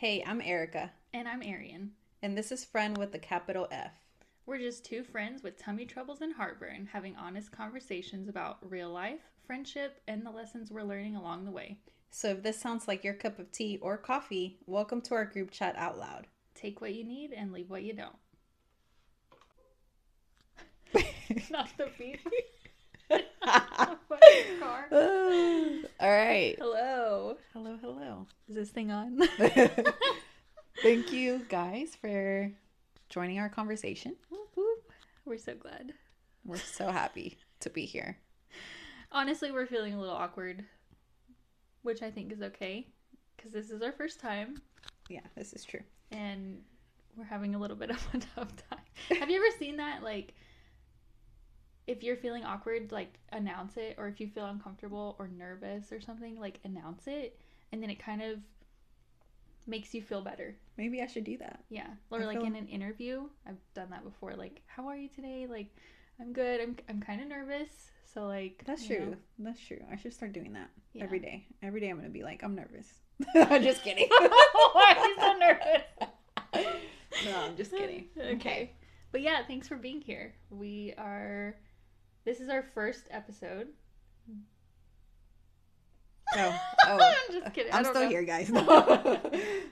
Hey, I'm Erica, And I'm Arian. and this is Friend with the capital F. We're just two friends with tummy troubles and heartburn having honest conversations about real life, friendship, and the lessons we're learning along the way. So if this sounds like your cup of tea or coffee, welcome to our group chat out loud. Take what you need and leave what you don't. Not the beat. Car. All right. Hello. Hello. Is this thing on? Thank you guys for joining our conversation. Whoop, whoop. We're so glad. We're so happy to be here. Honestly, we're feeling a little awkward, which I think is okay because this is our first time Yeah, this is true. and we're having a little bit of a tough time. Have you ever seen that? Like, if you're feeling awkward, like, announce it. Or if you feel uncomfortable or nervous or something, like, announce it. And then it kind of makes you feel better. Maybe I should do that. Yeah. Or like in an interview. I've done that before. Like, how are you today? Like, I'm good. I'm kind of nervous. So, like, That's you true. know. That's true. I should start doing that Yeah. every day. Every day I'm going to be like, I'm nervous. I'm just kidding. Why are you so nervous? No, I'm just kidding. Okay. But yeah, thanks for being here. This is our first episode. Oh, I'm just kidding. I I'm don't still know. here, guys.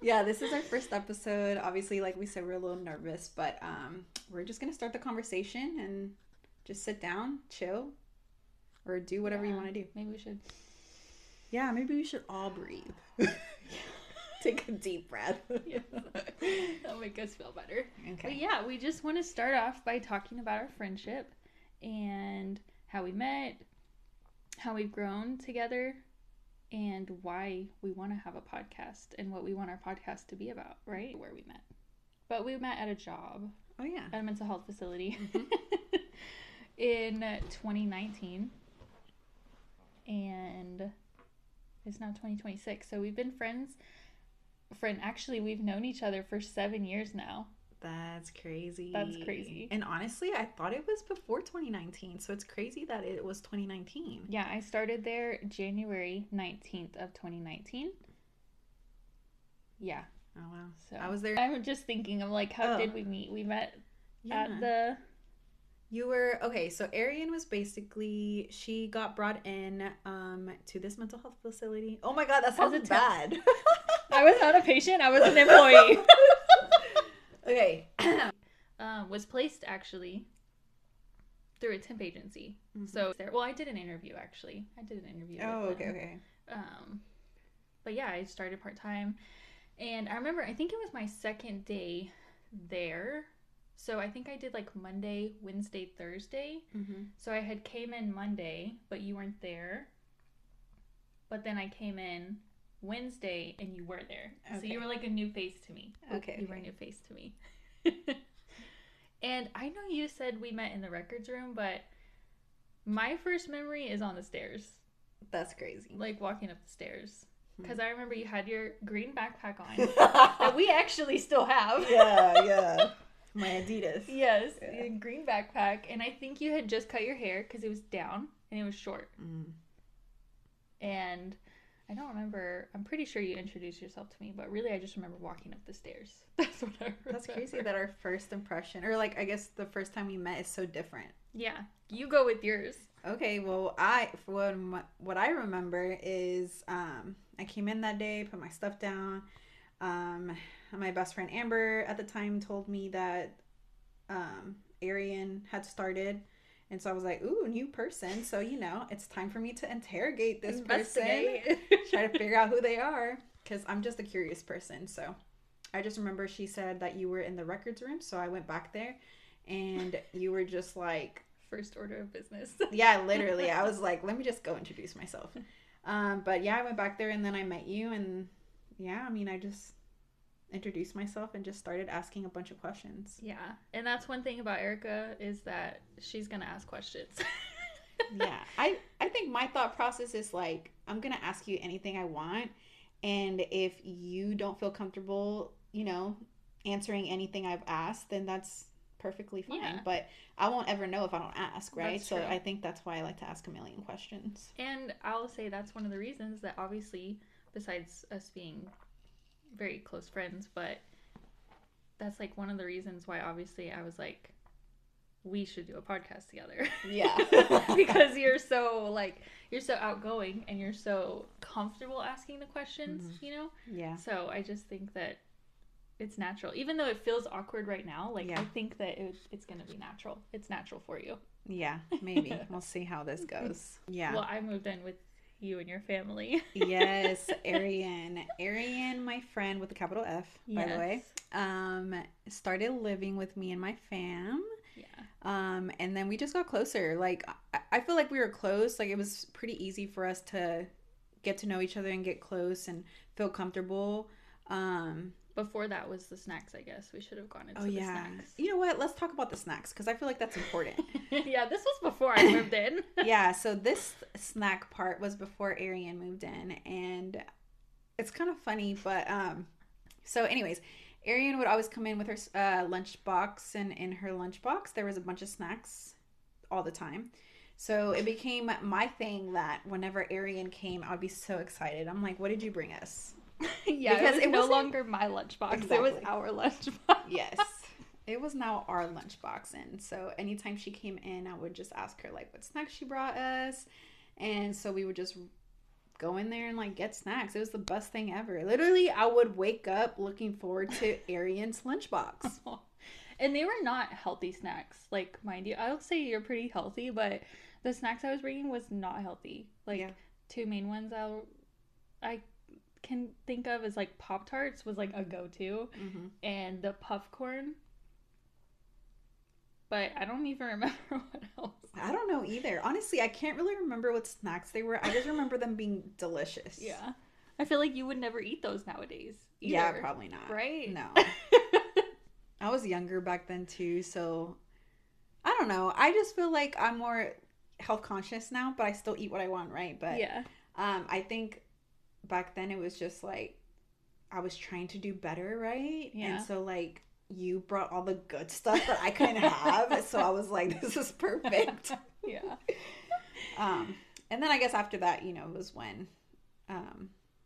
Yeah, this is our first episode. Obviously, like we said, we're a little nervous, but we're just gonna start the conversation and just sit down, chill, or do whatever you want to do. Maybe we should. Yeah, maybe we should all breathe. Take a deep breath. Yes. That'll make us feel better. But Okay. yeah, we just want to start off by talking about our friendship and how we met, how we've grown together, and why we want to have a podcast and what we want our podcast to be about, right? Where we met. But we met at a job, Oh yeah. at a mental health facility in 2019. And it's now 2026. So we've been friends. Actually, we've known each other for 7 years now. That's crazy. That's crazy. And honestly, I thought it was before 2019, so it's crazy that it was 2019. Yeah, I started there January 19th of 2019. Yeah. Oh wow. So I was there. I'm just thinking of like, how Oh. did we meet? We met Yeah. at the... You were okay, so Arian was basically she got brought in to this mental health facility. Oh my god, that As a sounds temp. bad. I was not a patient, I was an employee. Okay. Was placed actually through a temp agency. Mhm. So there, well, I did an interview actually. I did an interview. Oh, with okay, them. okay. But yeah, I started part-time, and I remember, I think it was my second day there. So I think I did like Monday, Wednesday, Thursday. Mm-hmm. So I had came in Monday, but you weren't there. But then I came in Wednesday and you were there. So Okay. you were like a new face to me. Okay, You were a okay. new face to me. And I know you said we met in the records room, but my first memory is on the stairs. That's crazy. Like walking up the stairs. Hmm. Because I remember you had your green backpack on that we actually still have. yeah. My Adidas. Yes, Yeah. your green backpack. And I think you had just cut your hair because it was down and it was short. Mm. And I don't remember. I'm pretty sure you introduced yourself to me, but really I just remember walking up the stairs. That's what I remember. That's crazy that our first impression, or like I guess the first time we met, is so different. Yeah, you go with yours. Okay, well, what I remember is I came in that day, put my stuff down. My best friend Amber at the time told me that Arian had started, and so I was like, "Ooh, new person!" So it's time for me to interrogate this person, try to figure out who they are, because I'm just a curious person. So I just remember she said that you were in the records room, so I went back there, and you were just like. First order of business. Yeah, literally. I was like, let me just go introduce myself. But yeah, I went back there and then I met you, and yeah, I mean, I just introduced myself and just started asking a bunch of questions. Yeah, and that's one thing about Erica is that she's gonna ask questions. Yeah, I think my thought process is like, I'm gonna ask you anything I want, and if you don't feel comfortable, answering anything I've asked, then that's perfectly fine. Yeah. But I won't ever know if I don't ask, right? That's So true. I think that's why I like to ask a million questions. And I'll say that's one of the reasons that obviously, besides us being very close friends, but that's like one of the reasons why obviously I was like, we should do a podcast together. Yeah. Because you're so outgoing and you're so comfortable asking the questions, you know? Yeah. So I just think that it's natural. Even though it feels awkward right now, like I think that it's going to be natural. It's natural for you. Yeah, maybe. We'll see how this goes. Yeah. Well, I moved in with you and your family. Yes, Arian. Arian, my friend with a capital F, by the way, started living with me and my fam. Yeah. And then we just got closer. Like, I feel like we were close. Like, it was pretty easy for us to get to know each other and get close and feel comfortable. Before that was the snacks, I guess. We should have gone into the snacks. You know what? Let's talk about the snacks because I feel like that's important. Yeah, this was before I moved in. Yeah, so this snack part was before Arian moved in. And it's kind of funny, but so anyways, Arian would always come in with her lunch box, and in her lunch box there was a bunch of snacks all the time. So it became my thing that whenever Arian came, I would be so excited. I'm like, what did you bring us? Yeah, because it was no longer my lunchbox. Exactly. It was our lunchbox. Yes. It was now our lunchbox. And so anytime she came in, I would just ask her, like, what snacks she brought us. And so we would just go in there and, like, get snacks. It was the best thing ever. Literally, I would wake up looking forward to Arian's lunchbox. And they were not healthy snacks. Like, mind you, I'll say you're pretty healthy, but the snacks I was bringing was not healthy. Like, two main ones I can think of as like Pop-Tarts was like a go-to, and the puff corn, but I don't even remember what else. I don't know either. Honestly, I can't really remember what snacks they were. I just remember them being delicious. Yeah, I feel like you would never eat those nowadays either. Yeah, probably not. Right? No. I was younger back then too, so I don't know. I just feel like I'm more health conscious now, but I still eat what I want, right? But I think back then it was just like I was trying to do better, right? Yeah. And so like you brought all the good stuff that I couldn't have, so I was like, this is perfect. Yeah. And then I guess after that, you know, was when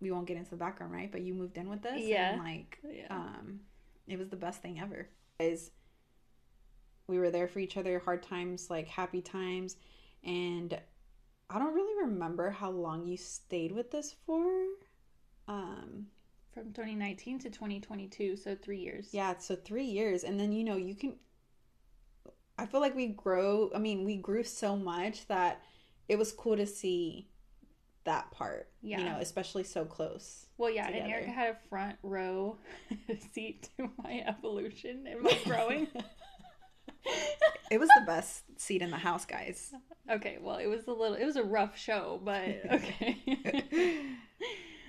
we won't get into the background, right? But you moved in with us. Yeah. And like it was the best thing ever. Because we were there for each other, hard times, like happy times, and I don't really remember how long you stayed with us for. From 2019 to 2022, so 3 years. Yeah, so 3 years. And then, you know, I feel like we grew so much that it was cool to see that part. Yeah. You know, especially so close. Well, yeah, together. And Erica had a front row seat to my evolution and my growing. It was the best seat in the house, guys. Okay, well, it was a rough show, but okay.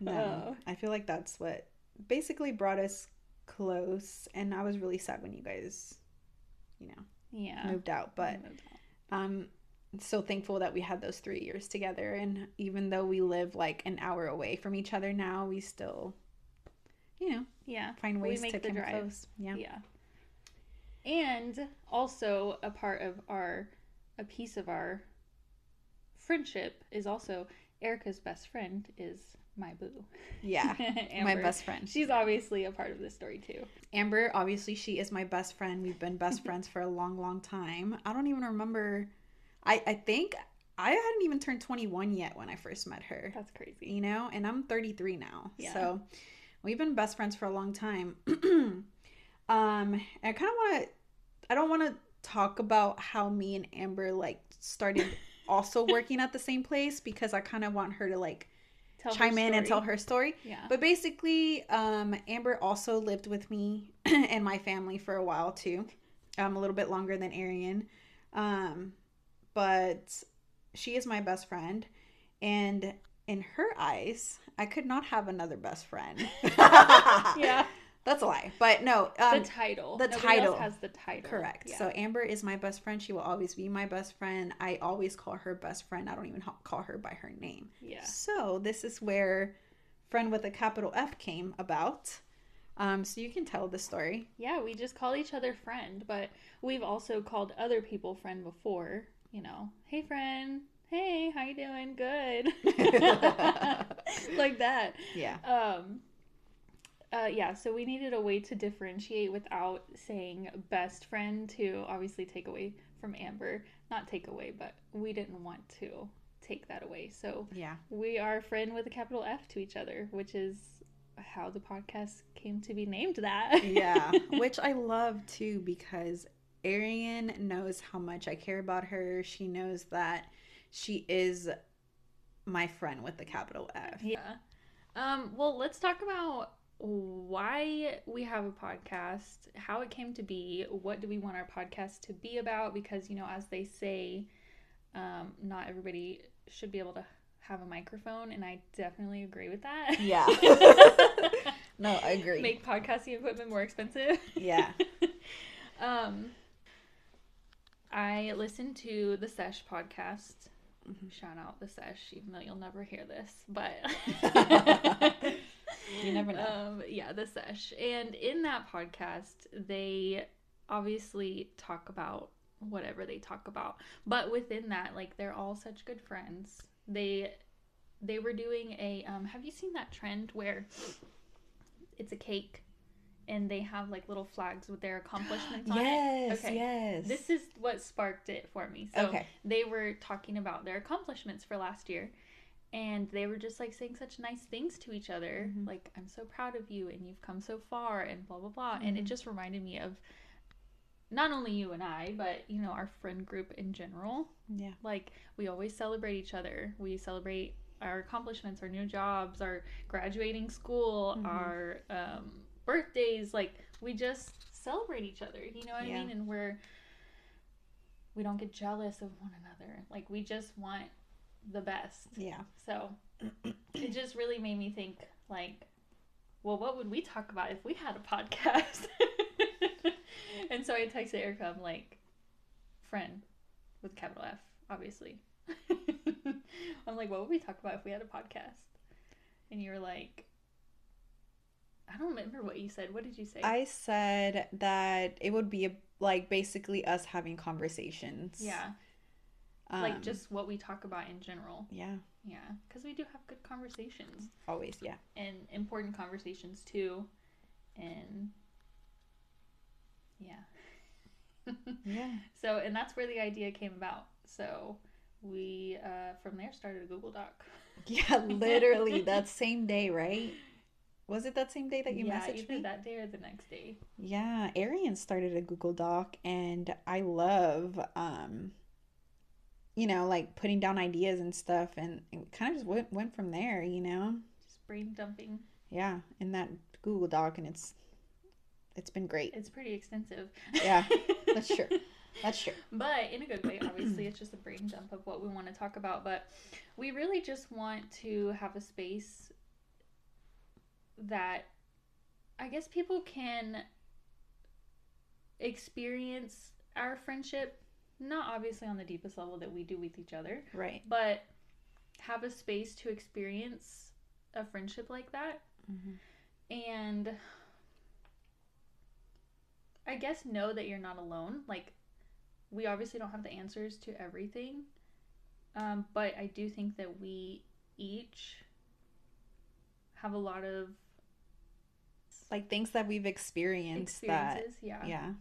No, I feel like that's what basically brought us close, and I was really sad when you guys, you know, moved out, but I'm so thankful that we had those 3 years together, and even though we live like an hour away from each other now, we still, you know, find ways to come close. Yeah. And also a piece of our friendship is also Erica's best friend is my boo. Yeah, my best friend. She's obviously a part of this story too. Amber, obviously she is my best friend. We've been best friends for a long, long time. I don't even remember. I think I hadn't even turned 21 yet when I first met her. That's crazy. You know, and I'm 33 now. Yeah. So we've been best friends for a long time. I don't want to talk about how me and Amber like started also working at the same place, because I kind of want her to like chime in and tell her story. Yeah. But basically, Amber also lived with me and my family for a while too. A little bit longer than Arian. But she is my best friend, and in her eyes, I could not have another best friend. Yeah. That's a lie. But no. The title. Nobody else has the title. Correct. Yeah. So Amber is my best friend. She will always be my best friend. I always call her best friend. I don't even call her by her name. Yeah. So this is where friend with a capital F came about. So you can tell the story. Yeah, we just call each other friend, but we've also called other people friend before. You know, hey friend. Hey, how you doing? Good. Like that. Yeah. Yeah, so we needed a way to differentiate without saying best friend to obviously take away from Amber. Not take away, but we didn't want to take that away. So Yeah. we are friend with a capital F to each other, which is how the podcast came to be named that. Yeah, which I love too because Arian knows how much I care about her. She knows that she is my friend with the capital F. Yeah. Well, let's talk about why we have a podcast, how it came to be, what do we want our podcast to be about, because, you know, as they say, not everybody should be able to have a microphone, and I definitely agree with that. Yeah. No, I agree. Make podcasting equipment more expensive. Yeah. I listened to the Sesh podcast. Shout out the Sesh, even though you'll never hear this, but you never know. Yeah, the Sesh. And in that podcast, they obviously talk about whatever they talk about, but within that, like, they're all such good friends. They were doing a have you seen that trend where it's a cake and they have like little flags with their accomplishments on it? Okay. Yes. This is what sparked it for me. So they were talking about their accomplishments for last year, and they were just like saying such nice things to each other. Mm-hmm. Like, I'm so proud of you and you've come so far and blah, blah, blah. Mm-hmm. And it just reminded me of not only you and I, but, you know, our friend group in general. Yeah. Like, we always celebrate each other. We celebrate our accomplishments, our new jobs, our graduating school, mm-hmm. our birthdays. Like, we just celebrate each other, you know what I mean? And we don't get jealous of one another. Like, we just want the best. Yeah. So it just really made me think, like, well, what would we talk about if we had a podcast? And so I texted Erica, I'm like, friend with capital F, obviously. I'm like, what would we talk about if we had a podcast? And you were like, I don't remember what you said. What did you say? I said that it would be like basically us having conversations. Yeah. Like just what we talk about in general. Yeah. Yeah. Because we do have good conversations. Always, yeah. And important conversations too. And yeah. Yeah. So, and that's where the idea came about. So we, from there, started a Google Doc. Yeah, literally that same day, right? Was it that same day that you messaged me? Yeah, either that day or the next day. Yeah, Arian started a Google Doc, and I love, you know, like putting down ideas and stuff, and it kind of just went from there, you know? Just brain dumping. Yeah, in that Google Doc, and it's been great. It's pretty extensive. Yeah, that's true. That's true. But in a good way, obviously, it's just a brain dump of what we want to talk about. But we really just want to have a space that I guess people can experience our friendship, not obviously on the deepest level that we do with each other. Right. But have a space to experience a friendship like that. Mm-hmm. And I guess know that you're not alone. Like, we obviously don't have the answers to everything, but I do think that we each have a lot of like things that we've experienced experiences, yeah,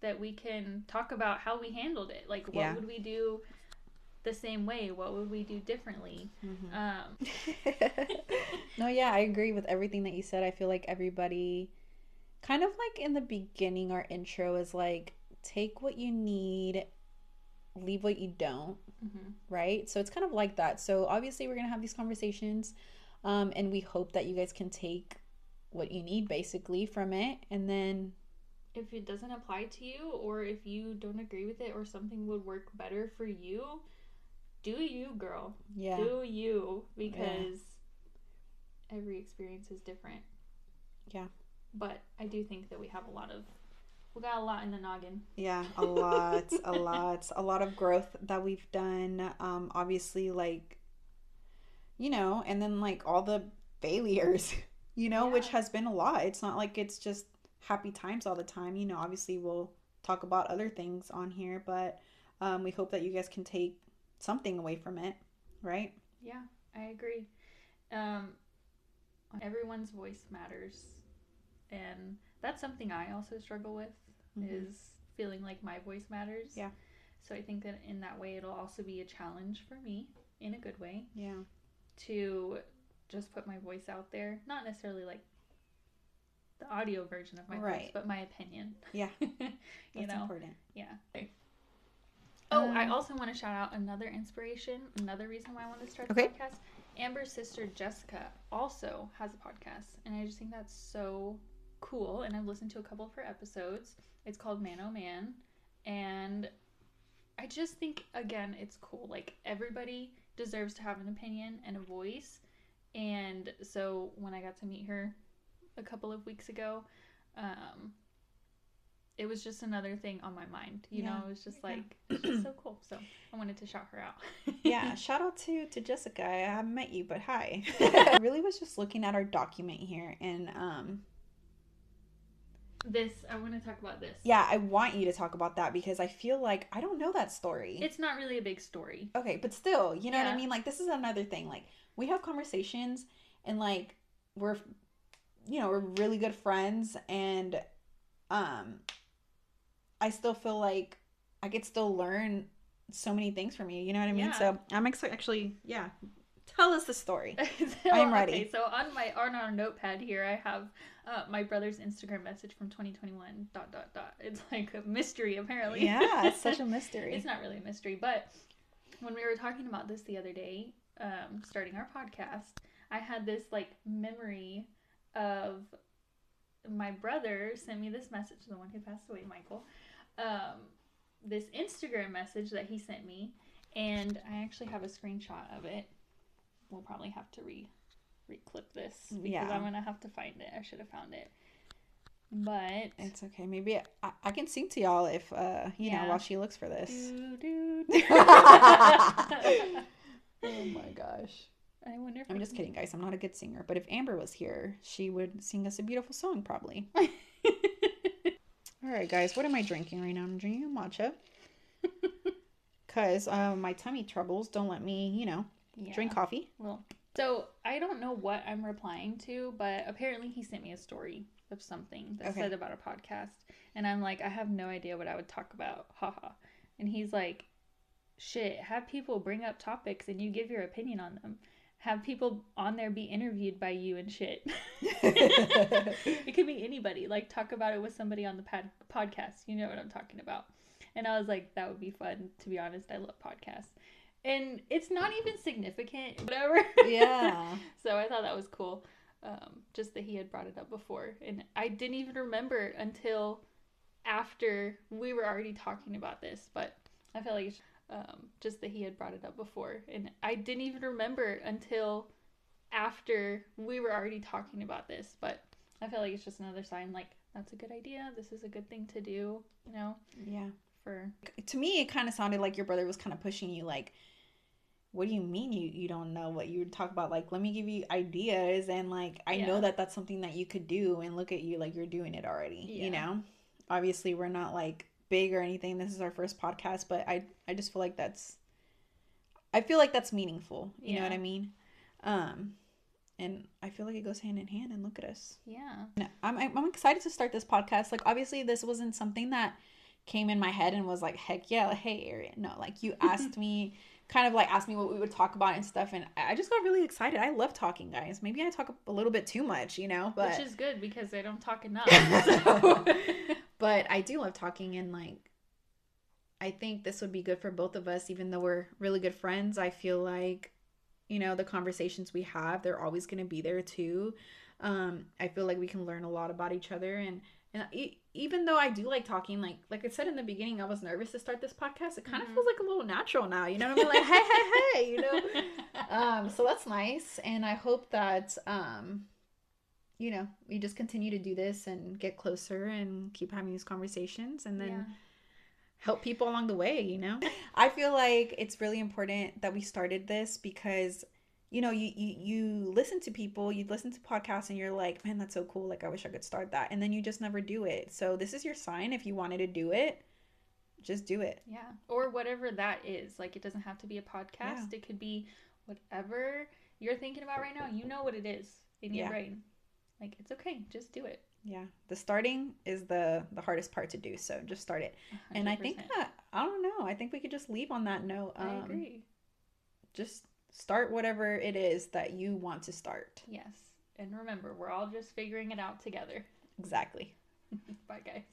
that we can talk about how we handled it. Like, what would we do the same way? What would we do differently? Mm-hmm. No, yeah, I agree with everything that you said. I feel like everybody kind of like in the beginning, our intro is like, take what you need, leave what you don't. Mm-hmm. Right? So it's kind of like that. So obviously we're going to have these conversations, and we hope that you guys can take what you need basically from it. And then if it doesn't apply to you, or if you don't agree with it, or something would work better for you, do you, girl. Yeah. Do you, because every experience is different. Yeah. But I do think that we got a lot in the noggin. Yeah, a lot of growth that we've done. Obviously, like, you know, and then like all the failures, you know, which has been a lot. It's not like it's just happy times all the time. You know, obviously we'll talk about other things on here, but we hope that you guys can take something away from it, right? Yeah, I agree. Everyone's voice matters. And that's something I also struggle with, is feeling like my voice matters. Yeah. So I think that in that way, it'll also be a challenge for me, in a good way. Yeah. To just put my voice out there. Not necessarily like the audio version of my voice, but my opinion. Yeah. That's important. Yeah. Oh, I also want to shout out another inspiration, another reason why I want to start the podcast. Amber's sister Jessica also has a podcast, and I just think that's so cool. And I've listened to a couple of her episodes. It's called Man Oh Man, and I just think, again, it's cool. Like, everybody deserves to have an opinion and a voice. And so when I got to meet her a couple of weeks ago, it was just another thing on my mind. You know, it was just like, it's just so cool. So I wanted to shout her out. Yeah, shout out to Jessica. I haven't met you, but hi. I really was just looking at our document here, and I want to talk about this. Yeah, I want you to talk about that because I feel like I don't know that story. It's not really a big story. Okay, but still, you know what I mean? Like, this is another thing. Like, we have conversations, and like, we're really good friends, and I still feel like I could still learn so many things from you. You know what I mean? So I'm excited. Actually, tell us the story. I'm ready. Okay, so on our notepad here, I have my brother's Instagram message from 2021. ... It's like a mystery, apparently. Yeah, it's such a mystery. It's not really a mystery, but when we were talking about this the other day, starting our podcast, I had this like memory of my brother sent me this message, the one who passed away, Michael. This Instagram message that he sent me, and I actually have a screenshot of it. We'll probably have to re-clip this because I'm gonna have to find it. I should have found it, but it's okay. Maybe I can sing to y'all if you know, while she looks for this. Oh my gosh. I wonder if I'm just kidding, guys. I'm not a good singer, but if Amber was here, she would sing us a beautiful song, probably. All right, guys, what am I drinking right now? I'm drinking matcha. Because my tummy troubles don't let me, drink coffee. Well, so I don't know what I'm replying to, but apparently he sent me a story of something that said about a podcast. And I'm like, I have no idea what I would talk about. Haha. And he's like, shit, have people bring up topics and you give your opinion on them. Have people on there be interviewed by you and shit. It could be anybody. Like, talk about it with somebody on the podcast. You know what I'm talking about. And I was like, that would be fun. To be honest, I love podcasts. And it's not even significant, whatever. Yeah. So I thought that was cool. Just that he had brought it up before. And I didn't even remember until after we were already talking about this. But I feel like it's just that he had brought it up before. And I didn't even remember until after we were already talking about this. But I feel like it's just another sign, like, that's a good idea. This is a good thing to do, you know? Yeah. To me, it kind of sounded like your brother was kind of pushing you, like, what do you mean you don't know what you would talk about? Like, let me give you ideas, and like, I know that that's something that you could do, and look at you, like, you're doing it already, you know? Obviously, we're not like big or anything. This is our first podcast, but I just feel like that's meaningful. You know what I mean? And I feel like it goes hand in hand, and look at us. Yeah. I'm excited to start this podcast. Like, obviously, this wasn't something that came in my head and was like, heck yeah, hey, Arian. No, like, you asked me, kind of like asked me what we would talk about and stuff, and I just got really excited. I love talking, guys. Maybe I talk a little bit too much, you know, but which is good because I don't talk enough. So. But I do love talking, and like, I think this would be good for both of us, even though we're really good friends. I feel like, you know, the conversations we have, they're always going to be there too. I feel like we can learn a lot about each other, and even though I do like talking, like I said in the beginning, I was nervous to start this podcast. It kind of feels like a little natural now, you know what I mean? Like, hey, you know? So that's nice. And I hope that, you know, we just continue to do this and get closer and keep having these conversations, and then help people along the way, you know? I feel like it's really important that we started this because, you know, you listen to people, you listen to podcasts, and you're like, man, that's so cool. Like, I wish I could start that. And then you just never do it. So this is your sign. If you wanted to do it, just do it. Yeah. Or whatever that is. Like, it doesn't have to be a podcast. Yeah. It could be whatever you're thinking about right now. You know what it is in your brain. Like, it's okay. Just do it. Yeah, the starting is the hardest part to do. So just start it. And I think 100%. that I don't know. I think we could just leave on that note. I agree. Just start whatever it is that you want to start. Yes. And remember, we're all just figuring it out together. Exactly. Bye, guys.